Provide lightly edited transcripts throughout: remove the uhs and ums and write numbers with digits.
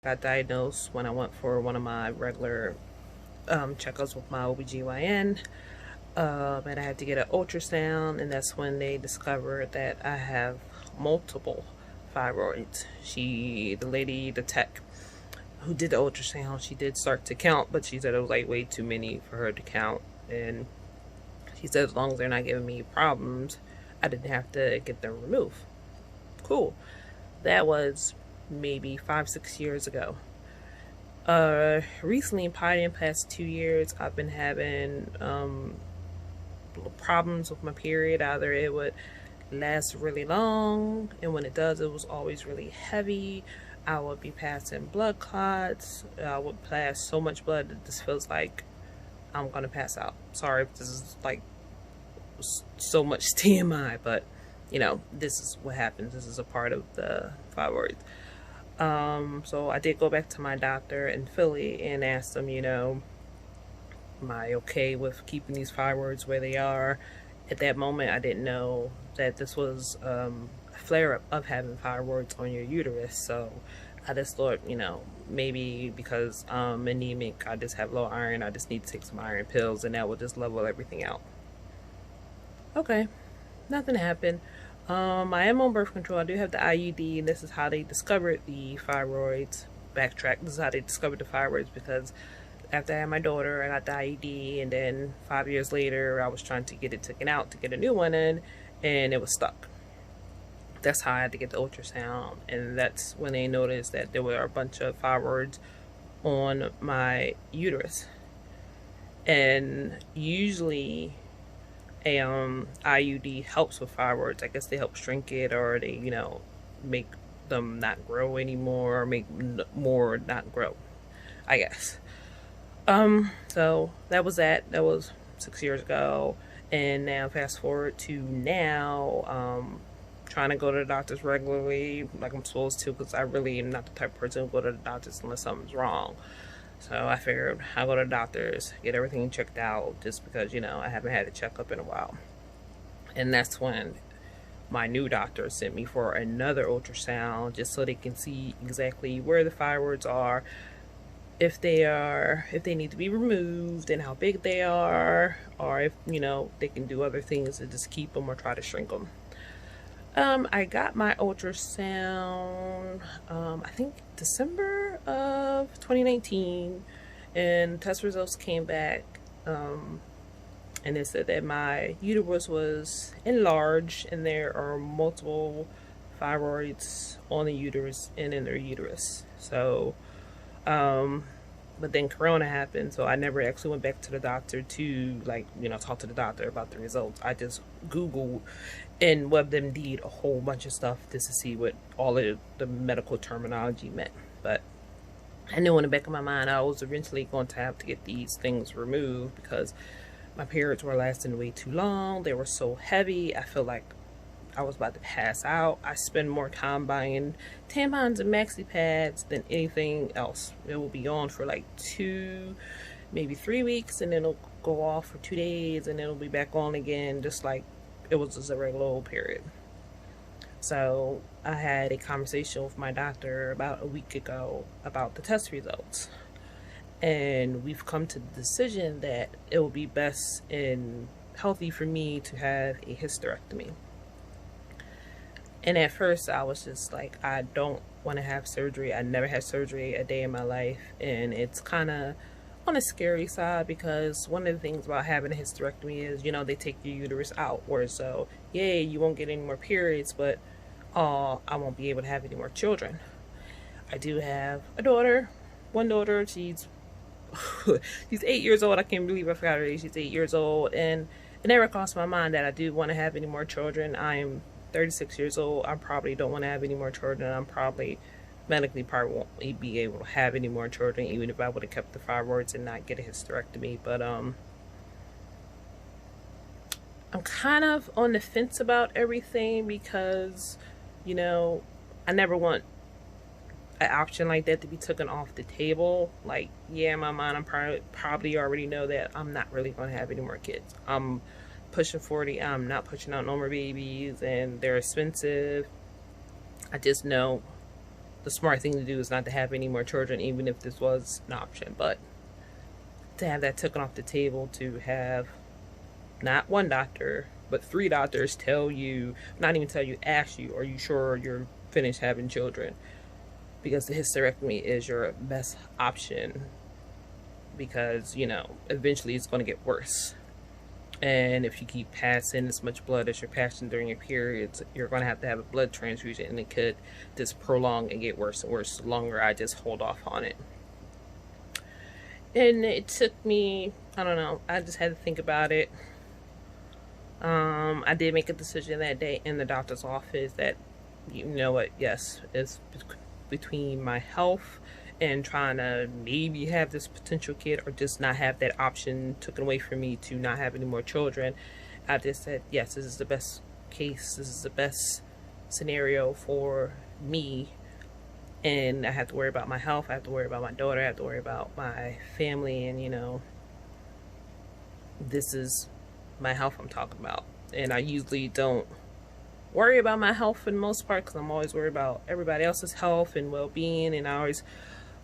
Got diagnosed when I went for one of my regular checkups with my OBGYN. And I had to get an ultrasound, and that's when they discovered that I have multiple fibroids. The lady, the tech who did the ultrasound, she did start to count, but she said it was like way too many for her to count. And she said as long as they're not giving me problems, I didn't have to get them removed. Cool. That was maybe 5, 6 years ago. Recently, probably in the past 2 years, I've been having problems with my period. Either it would last really long, and when it does, it was always really heavy. I would be passing blood clots. I would pass so much blood that this feels like I'm gonna pass out. Sorry if this is like so much TMI, but this is what happens. This is a part of the fibroids. So I did go back to my doctor in Philly and asked them, am I okay with keeping these fibroids where they are? At that moment, I didn't know that this was a flare-up of having fibroids on your uterus. So I just thought, maybe because I'm anemic, I just have low iron, I just need to take some iron pills, and that will just level everything out. Okay, nothing happened. I am on birth control. I do have the IUD, and this is how they discovered the fibroids. Backtrack. This is how they discovered the fibroids, because after I had my daughter, I got the IUD, and then 5 years later, I was trying to get it taken out to get a new one in, and it was stuck. That's how I had to get the ultrasound, and that's when they noticed that there were a bunch of fibroids on my uterus. And usually a IUD helps with fibroids. I guess they help shrink it, or they make them not grow anymore, or make more not grow, I guess. So that was that was 6 years ago. And now fast forward to now, trying to go to the doctors regularly like I'm supposed to, because I really am not the type of person who go to the doctors unless something's wrong. So I figured I'll go to the doctors, get everything checked out, just because, I haven't had a checkup in a while. And that's when my new doctor sent me for another ultrasound, just so they can see exactly where the fibroids are, if they need to be removed, and how big they are, or if, they can do other things to just keep them or try to shrink them. I got my ultrasound, I think December of 2019, and test results came back, and it said that my uterus was enlarged, and there are multiple fibroids on the uterus and in their uterus. So, but then Corona happened, so I never actually went back to the doctor to talk to the doctor about the results. I just Googled and WebMD'd a whole bunch of stuff just to see what all of the medical terminology meant. But I knew in the back of my mind I was eventually going to have to get these things removed, because my periods were lasting way too long. They were so heavy. I feel like I was about to pass out. I spend more time buying tampons and maxi pads than anything else. It will be on for like 2, maybe 3 weeks, and then it'll go off for 2 days, and then it'll be back on again, just like it was just a regular old period. So I had a conversation with my doctor about a week ago about the test results, and we've come to the decision that it will be best and healthy for me to have a hysterectomy. And at first I was just like, I don't want to have surgery. I never had surgery a day in my life, and it's kind of on the scary side, because one of the things about having a hysterectomy is, they take your uterus out, or so, yay, you won't get any more periods, but I won't be able to have any more children. I do have a daughter, one daughter. She's 8 years old. I can't believe I forgot her age. She's 8 years old, and it never crossed my mind that I do want to have any more children. I'm 36 years old. I probably don't want to have any more children. I'm probably medically won't be able to have any more children, even if I would have kept the fibroids and not get a hysterectomy. But I'm kind of on the fence about everything, because I never want an option like that to be taken off the table. Like, yeah, in my mind, I'm probably already know that I'm not really going to have any more kids. I'm pushing 40. I'm not pushing out no more babies, and they're expensive. I just know the smart thing to do is not to have any more children, even if this was an option. But to have that taken off the table, to have not one doctor, but 3 doctors tell you, not even tell you, ask you, are you sure you're finished having children? Because the hysterectomy is your best option, because, you know, eventually it's going to get worse. And if you keep passing as much blood as you're passing during your periods, you're going to have a blood transfusion, and it could just prolong and get worse and worse the longer I just hold off on it. And it took me, I don't know, I just had to think about it. I did make a decision that day in the doctor's office that, you know what, yes, it's between my health and trying to maybe have this potential kid, or just not have that option taken away from me to not have any more children. I just said, yes, this is the best case, this is the best scenario for me. And I have to worry about my health, I have to worry about my daughter, I have to worry about my family, and, you know, this is my health I'm talking about. And I usually don't worry about my health for the most part, because I'm always worried about everybody else's health and well-being, and I always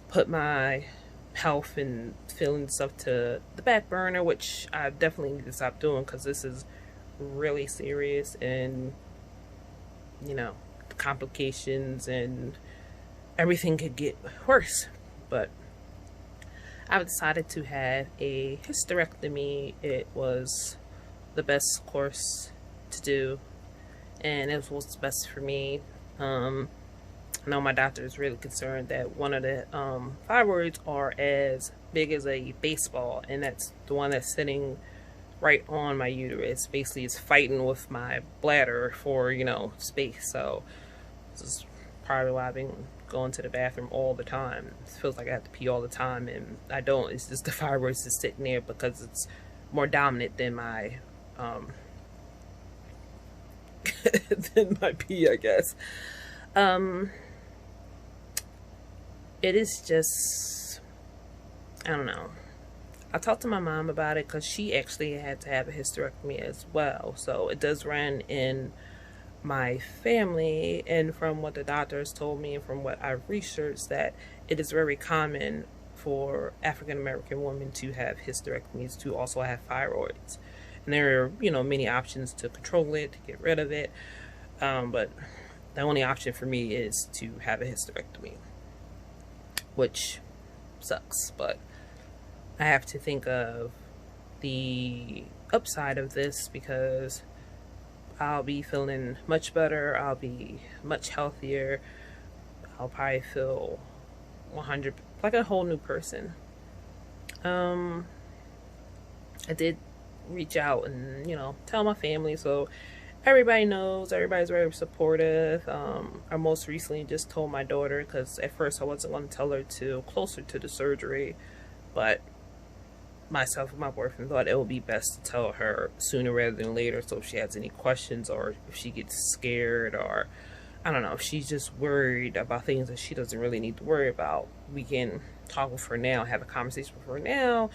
put my health and feeling stuff to the back burner, which I definitely need to stop doing, because this is really serious, and, you know, the complications and everything could get worse. But I've decided to have a hysterectomy. It was the best course to do, and it was best for me. I know my doctor is really concerned that one of the fibroids are as big as a baseball, and that's the one that's sitting right on my uterus. Basically, it's fighting with my bladder for, you know, space. So this is probably why I've been going to the bathroom all the time. It feels like I have to pee all the time, and I don't. It's just the fibroids just sitting there because it's more dominant than my than my pee, I guess. It is just, I don't know. I talked to my mom about it because she actually had to have a hysterectomy as well. So it does run in my family, and from what the doctors told me and from what I've researched, that it is very common for African American women to have hysterectomies, to also have thyroids. And there are, you know, many options to control it, to get rid of it. But the only option for me is to have a hysterectomy, which sucks. But I have to think of the upside of this, because I'll be feeling much better, I'll be much healthier, I'll probably feel 100, like a whole new person. I did reach out and, you know, tell my family, so everybody knows, everybody's very supportive. I most recently just told my daughter, because at first I wasn't going to tell her till closer to the surgery, but myself and my boyfriend thought it would be best to tell her sooner rather than later, so if she has any questions, or if she gets scared, or I don't know, if she's just worried about things that she doesn't really need to worry about, we can talk with her now, have a conversation with her now,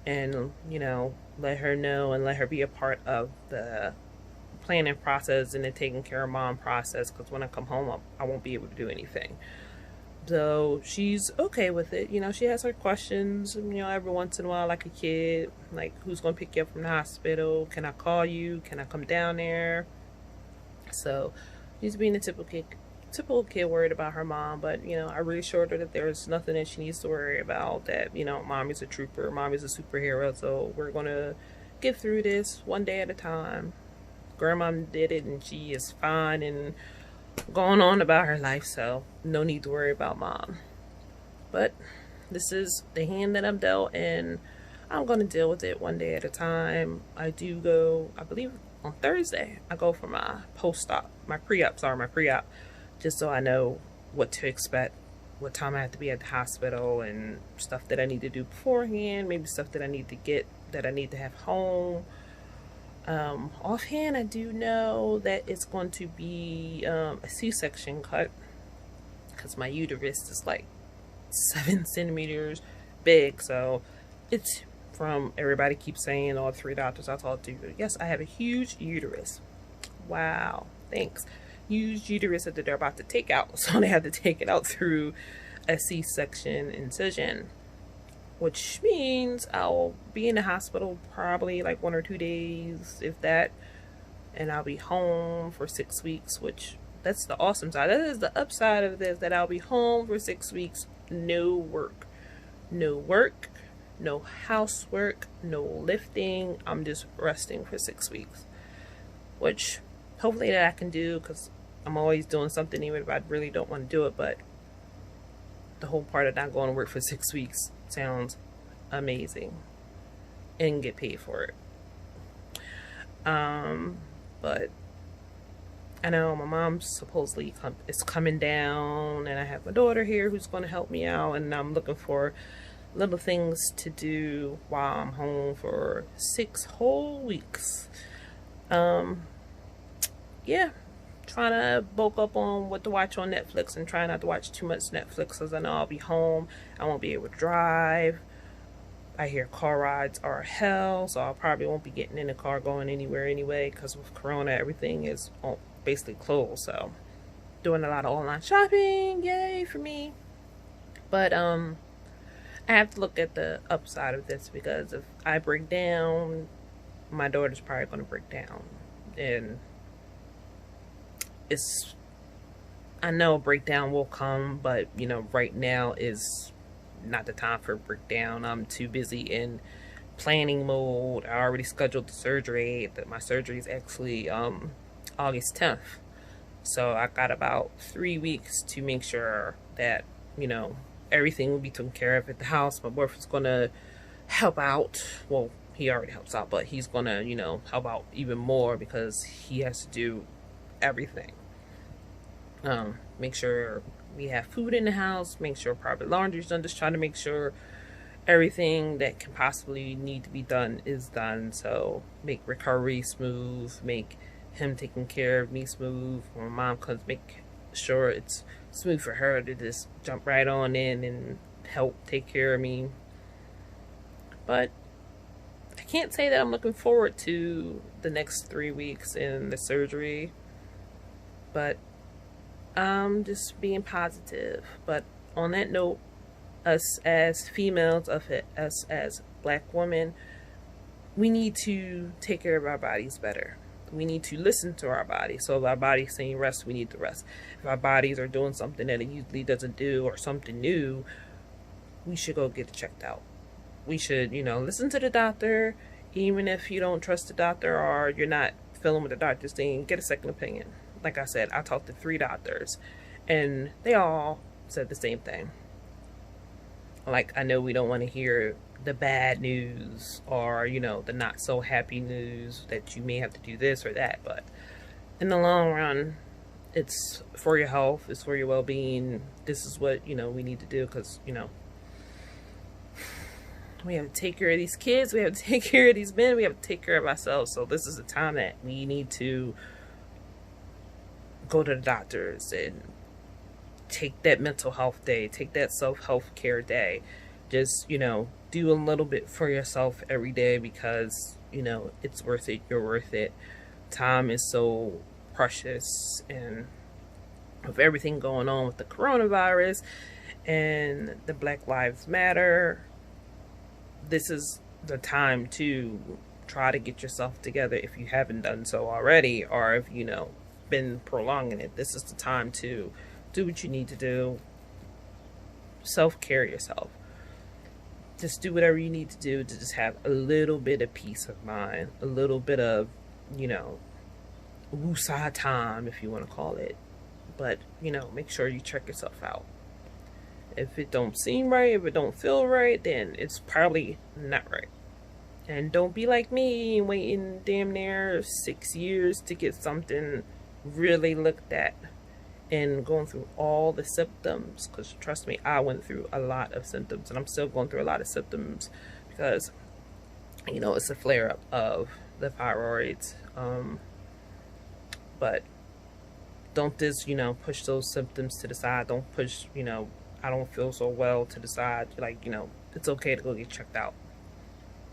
and, you know, let her know and let her be a part of the planning process and the taking care of mom process, because when I come home I won't be able to do anything. So she's okay with it. You know, she has her questions, you know, every once in a while, like a kid, like, who's going to pick you up from the hospital? Can I call you? Can I come down there? So she's being a typical kid worried about her mom. But, you know, I reassured her that there's nothing that she needs to worry about, that, you know, mommy's a trooper, mommy's a superhero. So we're going to get through this one day at a time. Grandma did it, and she is fine and going on about her life, so no need to worry about mom. But this is the hand that I'm dealt, and I'm going to deal with it one day at a time. I do go, I believe on Thursday, I go for my post-op, my pre-op, just so I know what to expect, what time I have to be at the hospital, and stuff that I need to do beforehand, maybe stuff that I need to get, that I need to have home. Offhand, I do know that it's going to be a C-section cut, because my uterus is like 7 centimeters big. So it's, from everybody keeps saying, all 3 doctors I talked to, yes, I have a huge uterus. Wow, thanks. huge uterus that they're about to take out. So they have to take it out through a C-section incision, which means I'll be in the hospital probably like 1 or 2 days, if that, and I'll be home for 6 weeks, which that's the awesome side. That is the upside of this, that I'll be home for 6 weeks, no work, no housework, no lifting. I'm just resting for 6 weeks, which hopefully that I can do, because I'm always doing something even if I really don't want to do it. But the whole part of not going to work for 6 weeks sounds amazing, and get paid for it. But I know my mom supposedly is coming down, and I have my daughter here who's going to help me out, and I'm looking for little things to do while I'm home for 6 whole weeks. Yeah, trying to bulk up on what to watch on Netflix, and try not to watch too much Netflix, because I know I'll be home, I won't be able to drive. I hear car rides are hell, so I probably won't be getting in the car going anywhere anyway, because with Corona everything is basically closed. So doing a lot of online shopping, yay for me. But I have to look at the upside of this, because if I break down, my daughter's probably going to break down, and I know a breakdown will come, but you know, right now is not the time for a breakdown. I'm too busy in planning mode. I already scheduled the surgery. My surgery is actually August 10th, so I got about 3 weeks to make sure that, you know, everything will be taken care of at the house. My boyfriend's gonna help out. Well, he already helps out, but he's gonna, you know, help out even more, because he has to do everything. Make sure we have food in the house, make sure private laundry's done, just trying to make sure everything that can possibly need to be done is done. So make recovery smooth, make him taking care of me smooth. When my mom comes, make sure it's smooth for her to just jump right on in and help take care of me. But I can't say that I'm looking forward to the next 3 weeks in the surgery, but I'm just being positive. But on that note, us as females, us as black women, we need to take care of our bodies better. We need to listen to our bodies. So if our body's saying rest, we need to rest. If our bodies are doing something that it usually doesn't do, or something new, we should go get it checked out. We should, you know, listen to the doctor. Even if you don't trust the doctor, or you're not feeling what the doctor's saying, get a second opinion. Like I said, I talked to 3 doctors, and they all said the same thing. Like, I know we don't want to hear the bad news, or, you know, the not so happy news that you may have to do this or that, but in the long run, it's for your health, it's for your well-being. This is what, you know, we need to do, because, you know, we have to take care of these kids, we have to take care of these men, we have to take care of ourselves. So this is the time that we need to go to the doctors and take that mental health day, take that self-health care day. Just, you know, do a little bit for yourself every day, because, you know, it's worth it. You're worth it. Time is so precious, and with everything going on with the coronavirus and the Black Lives Matter, this is the time to try to get yourself together if you haven't done so already, or if, you know, been prolonging it. This is the time to do what you need to do. Self-care yourself. Just do whatever you need to do to just have a little bit of peace of mind, a little bit of, you know, woosah time, if you want to call it. But, you know, make sure you check yourself out. If it don't seem right, if it don't feel right, then it's probably not right. And don't be like me, waiting damn near 6 years to get something really looked at, and going through all the symptoms. Because trust me, I went through a lot of symptoms, and I'm still going through a lot of symptoms, because, you know, it's a flare-up of the thyroids. But don't just, you know, push those symptoms to the side. Don't push, you know, I don't feel so well to the side. Like, you know, it's okay to go get checked out.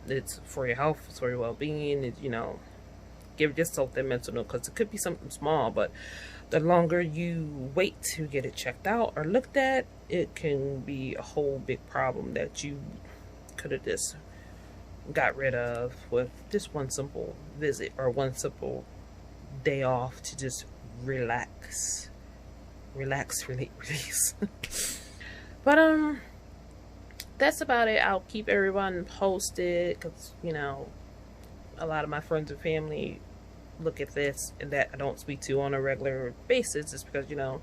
It's for your health, it's for your well-being. It's, you know, give yourself that mental note, because it could be something small, but the longer you wait to get it checked out or looked at, it can be a whole big problem that you could have just got rid of with just one simple visit or one simple day off to just relax, release. But that's about it. I'll keep everyone posted, because you know, a lot of my friends and family look at this and that I don't speak to on a regular basis, just because, you know,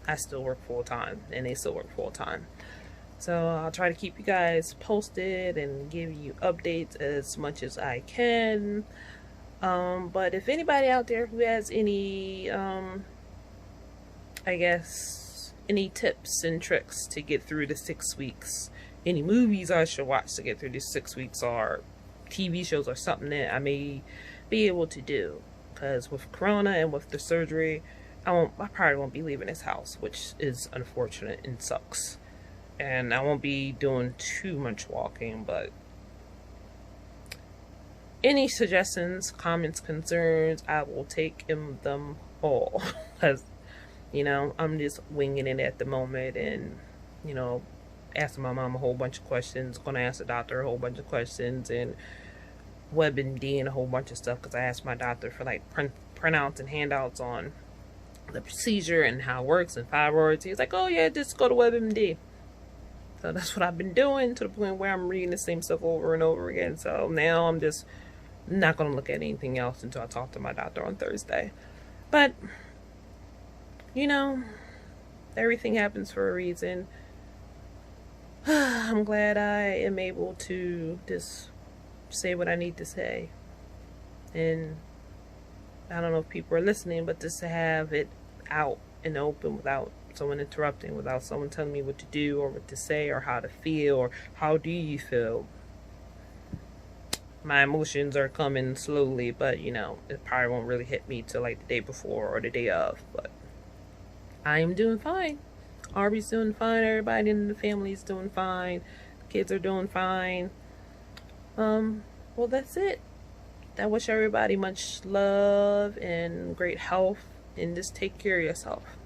I still work full time and they still work full time. So I'll try to keep you guys posted and give you updates as much as I can. But if anybody out there who has any, I guess, any tips and tricks to get through the 6 weeks, any movies I should watch to get through these 6 weeks, or TV shows or something that I may be able to do, because with Corona and with the surgery, I probably won't be leaving this house, which is unfortunate and sucks. And I won't be doing too much walking, but any suggestions, comments, concerns, I will take them all. Because, you know, I'm just winging it at the moment, and, you know, asking my mom a whole bunch of questions, going to ask the doctor a whole bunch of questions, and WebMD a whole bunch of stuff, because I asked my doctor for like printouts and handouts on the procedure and how it works and fibroids. He's like, oh yeah, just go to WebMD. So that's what I've been doing, to the point where I'm reading the same stuff over and over again. So now I'm just not going to look at anything else until I talk to my doctor on Thursday. But, you know, everything happens for a reason. I'm glad I am able to just say what I need to say. And I don't know if people are listening, but just to have it out and open without someone interrupting, without someone telling me what to do or what to say or how to feel or how do you feel. My emotions are coming slowly, but you know, it probably won't really hit me till like the day before or the day of. But I am doing fine. Arby's doing fine. Everybody in the family is doing fine. The kids are doing fine. Well, that's it. I wish everybody much love and great health, and just take care of yourself.